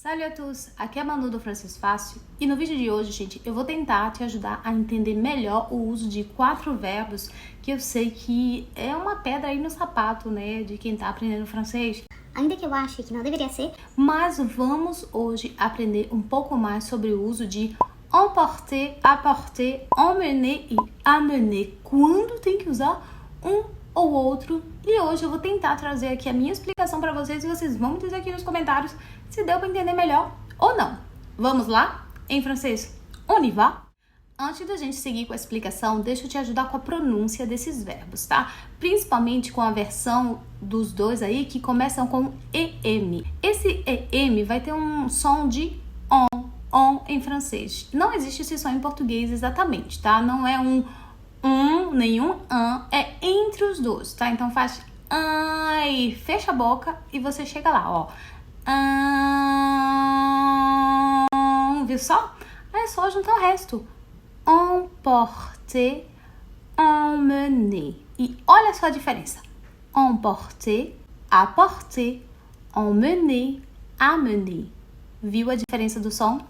Salut a tous! Aqui é a Manu do Francês Fácil e no vídeo de hoje, gente, eu vou tentar te ajudar a entender melhor o uso de 4 verbos que eu sei que é uma pedra aí no sapato, né, de quem tá aprendendo francês. Ainda que eu ache que não deveria ser. Mas vamos hoje aprender um pouco mais sobre o uso de emporter, apporter, emmener e amener. Quando tem que usar um ou outro. E hoje eu vou tentar trazer aqui a minha explicação para vocês e vocês vão dizer aqui nos comentários se deu para entender melhor ou não. Vamos lá? Em francês, on y va? Antes da gente seguir com a explicação, deixa eu te ajudar com a pronúncia desses verbos, tá? Principalmente com a versão dos dois aí que começam com EM. Esse EM vai ter um som de on em francês. Não existe esse som em português exatamente, tá? Não é nenhum é entre os dois, tá? Então faz e fecha a boca e você chega lá, ó. Viu só? É só juntar o resto. Emporter, emmener. E olha só a diferença. Emporter, apporter, emmener, amener. Viu a diferença do som?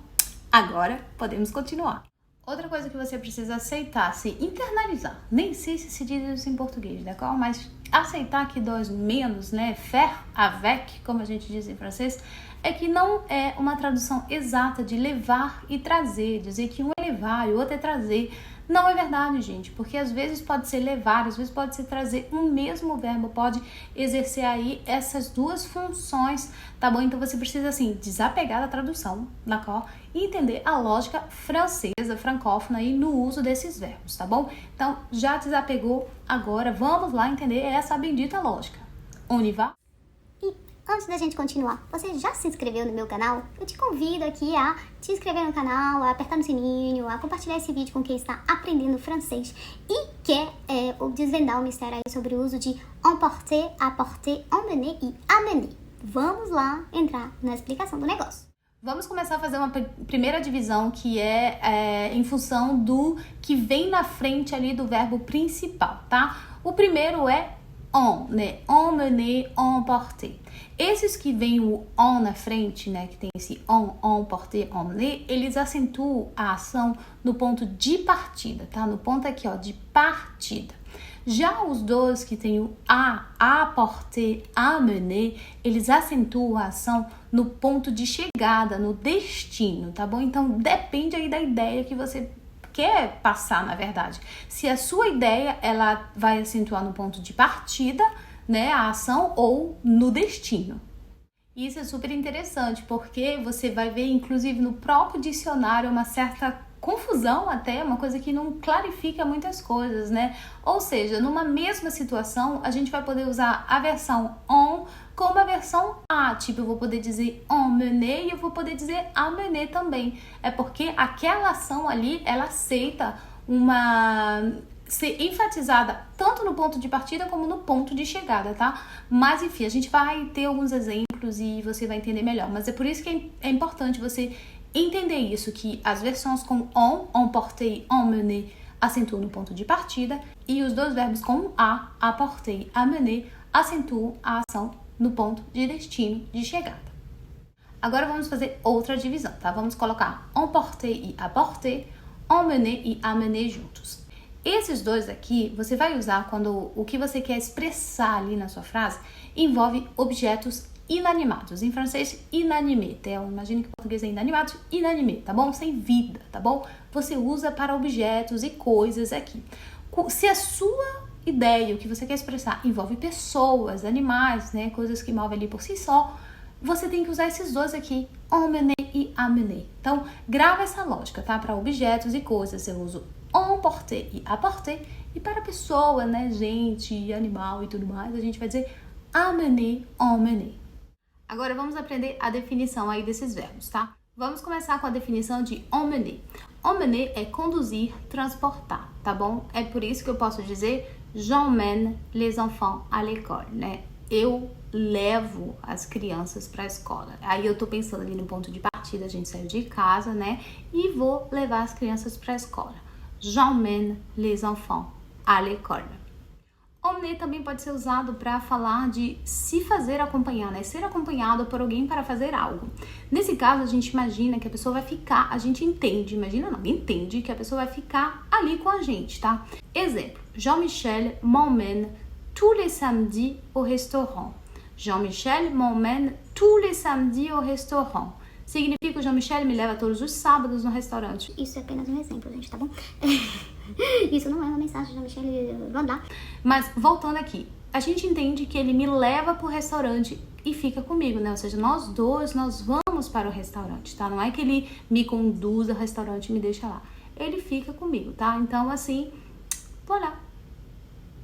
Agora podemos continuar. Outra coisa que você precisa aceitar, se internalizar, nem sei se diz isso em português, d'accord? Mas aceitar que dói menos, né? Faire avec, como a gente diz em francês, é que não é uma tradução exata de levar e trazer, dizer que um é levar e o outro é trazer. Não é verdade, gente, porque às vezes pode ser levar, às vezes pode ser trazer, um mesmo verbo pode exercer aí essas duas funções, tá bom? Então você precisa, assim, desapegar da tradução, d'accord? E entender a lógica francesa, francófona aí no uso desses verbos, tá bom? Então, já desapegou, agora vamos lá entender essa bendita lógica. On y va? Antes da gente continuar, você já se inscreveu no meu canal? Eu te convido aqui a te inscrever no canal, a apertar no sininho, a compartilhar esse vídeo com quem está aprendendo francês e quer desvendar o mistério aí sobre o uso de emporter, apporter, emmener e amener. Vamos lá entrar na explicação do negócio. Vamos começar a fazer uma primeira divisão que é em função do que vem na frente ali do verbo principal, tá? O primeiro é on, né? Emmener, emporter. Esses que vem o on na frente, né? Que tem esse on, emporter, emmener, eles acentuam a ação no ponto de partida, tá? No ponto aqui, ó, de partida. Já os dois que tem o apporter, amener, eles acentuam a ação no ponto de chegada, no destino, tá bom? Então, depende aí da ideia que você quer passar, na verdade. Se a sua ideia, ela vai acentuar no ponto de partida, né, a ação, ou no destino. Isso é super interessante, porque você vai ver, inclusive, no próprio dicionário, uma certa confusão até, uma coisa que não clarifica muitas coisas, né? Ou seja, numa mesma situação, a gente vai poder usar a versão on como a versão a. Tipo, eu vou poder dizer emmener e eu vou poder dizer amener também. É porque aquela ação ali, ela aceita ser enfatizada tanto no ponto de partida como no ponto de chegada, tá? Mas, enfim, a gente vai ter alguns exemplos e você vai entender melhor. Mas é por isso que é importante você entender isso, que as versões com on, emporter e emmener acentuam no ponto de partida e os dois verbos com apporter e amener acentuam a ação no ponto de destino, de chegada. Agora vamos fazer outra divisão, tá? Vamos colocar emporter e apporter, emmener e amener juntos. Esses dois aqui você vai usar quando o que você quer expressar ali na sua frase envolve objetos inanimados. Em francês, inanimé. Então, imagine que em português é inanimados, inanimé, tá bom? Sem vida, tá bom? Você usa para objetos e coisas aqui. Se a sua ideia, o que você quer expressar, envolve pessoas, animais, né? Coisas que movem ali por si só, você tem que usar esses dois aqui, emmener e amener. Então, grava essa lógica, tá? Para objetos e coisas, eu uso emporter e apporter. E para pessoa, né? Gente, animal e tudo mais, a gente vai dizer amener, emmener. Agora vamos aprender a definição aí desses verbos, tá? Vamos começar com a definição de emmener. Emmener é conduzir, transportar, tá bom? É por isso que eu posso dizer j'emmène les enfants à l'école, né? Eu levo as crianças para a escola. Aí eu tô pensando ali no ponto de partida, a gente saiu de casa, né? E vou levar as crianças para a escola. J'emmène les enfants à l'école. Emmener também pode ser usado para falar de se fazer acompanhar, né? Ser acompanhado por alguém para fazer algo. Nesse caso, a gente imagina que a pessoa vai ficar, a gente entende, imagina não, entende que a pessoa vai ficar ali com a gente, tá? Exemplo, Jean-Michel m'emmène tous les samedis au restaurant. Jean-Michel m'emmène tous les samedis au restaurant. Significa que o Jean-Michel me leva todos os sábados no restaurante. Isso é apenas um exemplo, gente, tá bom? Isso não é uma mensagem de Jean-Michel, blá blá. Mas, voltando aqui, a gente entende que ele me leva pro restaurante e fica comigo, né? Ou seja, nós dois, nós vamos para o restaurante, tá? Não é que ele me conduz ao restaurante e me deixa lá. Ele fica comigo, tá? Então, assim, voilà.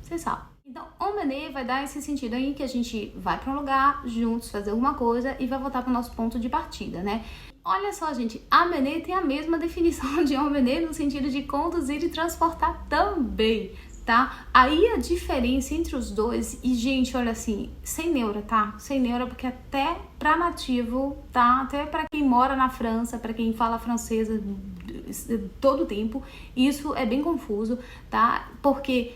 Você sabe. Então, emmener vai dar esse sentido aí que a gente vai para um lugar juntos, fazer alguma coisa e vai voltar para o nosso ponto de partida, né? Olha só, gente, emmener tem a mesma definição de emmener no sentido de conduzir e transportar também, tá? Aí a diferença entre os dois, e gente, olha assim, sem neura, tá? Sem neura, porque até pra nativo, tá? Até pra quem mora na França, pra quem fala francês todo o tempo, isso é bem confuso, tá? Porque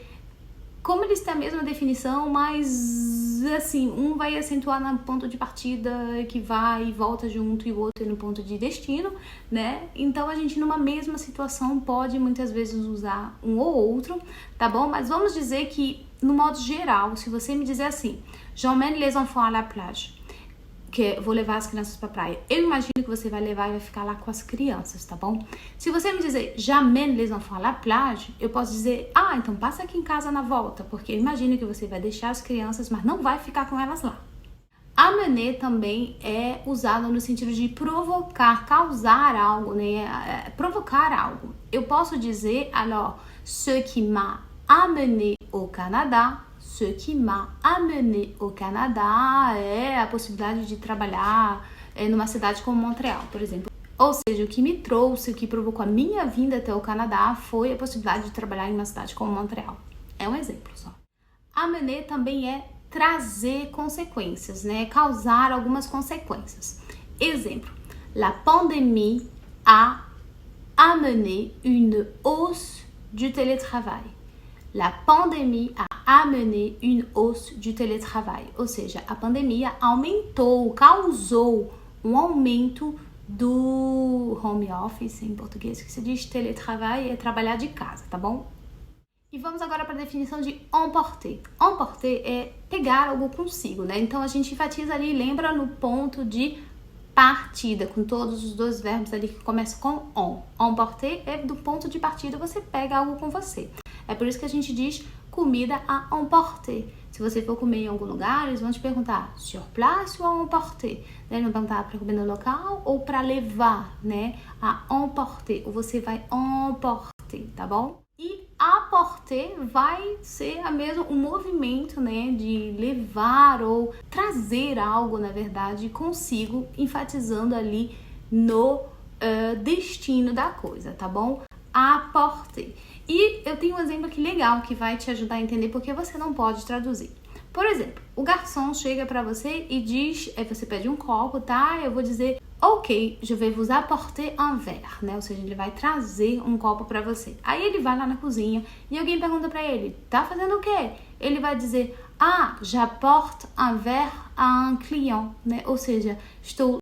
como eles têm a mesma definição, mas assim, um vai acentuar no ponto de partida que vai e volta junto e o outro no ponto de destino, né? Então a gente numa mesma situação pode muitas vezes usar um ou outro, tá bom? Mas vamos dizer que no modo geral, se você me dizer assim, j'emmène les enfants à la plage, que eu vou levar as crianças pra praia. Eu imagino que você vai levar e vai ficar lá com as crianças, tá bom? Se você me dizer, j'emmène les enfants à la plage, eu posso dizer, então passa aqui em casa na volta, porque eu imagino que você vai deixar as crianças, mas não vai ficar com elas lá. Emmener também é usado no sentido de provocar, causar algo, né? Provocar algo. Eu posso dizer, alors, ce qui m'a amené au Canada, ce qui m'a amené au Canada é a possibilidade de trabalhar numa cidade como Montreal, por exemplo. Ou seja, o que me trouxe, o que provocou a minha vinda até o Canadá foi a possibilidade de trabalhar em uma cidade como Montreal. É um exemplo só. Amener também é trazer consequências, né? Causar algumas consequências. Exemplo, la pandémie a amené une hausse du télétravail. La pandémie a amené une hausse du télétravail. Ou seja, a pandemia aumentou, causou um aumento do home office, em português, que se diz télétravail, é trabalhar de casa, tá bom? E vamos agora para a definição de emporter. Emporter é pegar algo consigo, né? Então a gente enfatiza ali, lembra no ponto de partida, com todos os dois verbos ali que começam com on. Emporter é do ponto de partida, você pega algo com você. É por isso que a gente diz comida à emporter. Se você for comer em algum lugar, eles vão te perguntar sur place ou à emporter. Eles vão perguntar para comer no local ou para levar, né? À emporter. Ou você vai emporter, tá bom? E apporter vai ser o movimento, né? De levar ou trazer algo, na verdade, consigo, enfatizando ali no destino da coisa, tá bom? Apporter. E eu tenho um exemplo aqui legal que vai te ajudar a entender porque você não pode traduzir. Por exemplo, o garçom chega pra você e diz, você pede um copo, tá? Eu vou dizer, ok, je vais vous apporter un verre, né? Ou seja, ele vai trazer um copo pra você. Aí ele vai lá na cozinha e alguém pergunta pra ele, tá fazendo o quê? Ele vai dizer, j'apporte un verre à un client, né? Ou seja, estou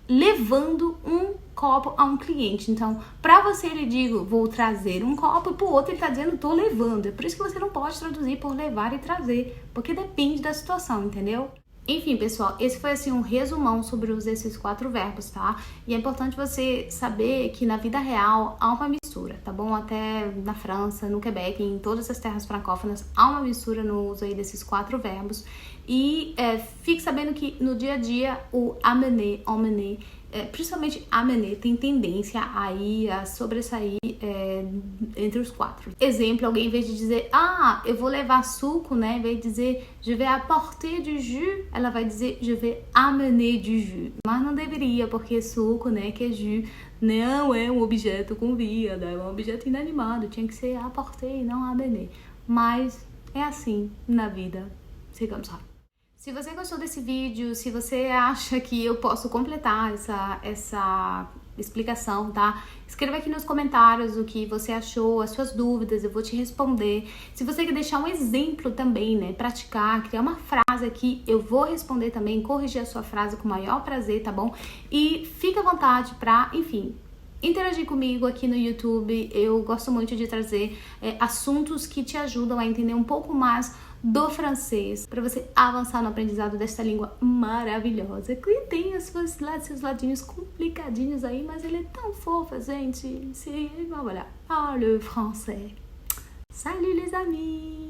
levando um copo a um cliente. Então, para você ele digo, vou trazer um copo, e pro outro ele tá dizendo, tô levando. É por isso que você não pode traduzir por levar e trazer, porque depende da situação, entendeu? Enfim, pessoal, esse foi assim um resumão sobre esses 4 verbos, tá? E é importante você saber que na vida real há uma mistura, tá bom? Até na França, no Quebec, em todas as terras francófonas, há uma mistura no uso aí desses 4 verbos. E fique sabendo que no dia a dia o amener, emmener, principalmente amener, tem tendência aí a sobressair entre os 4. Exemplo, alguém em vez de dizer, eu vou levar suco, né? Em vez de dizer, je vais apporter du jus, ela vai dizer, je vais amener du jus. Mas não deveria, porque suco, né, que é jus, não é um objeto com vida, é um objeto inanimado, tinha que ser apporter e não amener. Mas é assim na vida, sigamos rápido. Se você gostou desse vídeo, se você acha que eu posso completar essa explicação, tá? Escreva aqui nos comentários o que você achou, as suas dúvidas, eu vou te responder. Se você quer deixar um exemplo também, né, praticar, criar uma frase aqui, eu vou responder também, corrigir a sua frase com o maior prazer, tá bom? E fica à vontade pra, enfim, interagir comigo aqui no YouTube. Eu gosto muito de trazer assuntos que te ajudam a entender um pouco mais do francês, para você avançar no aprendizado desta língua maravilhosa, que tem seus ladinhos complicadinhos aí, mas ele é tão fofo, gente. Voilà. Ah, le français. Salut les amis!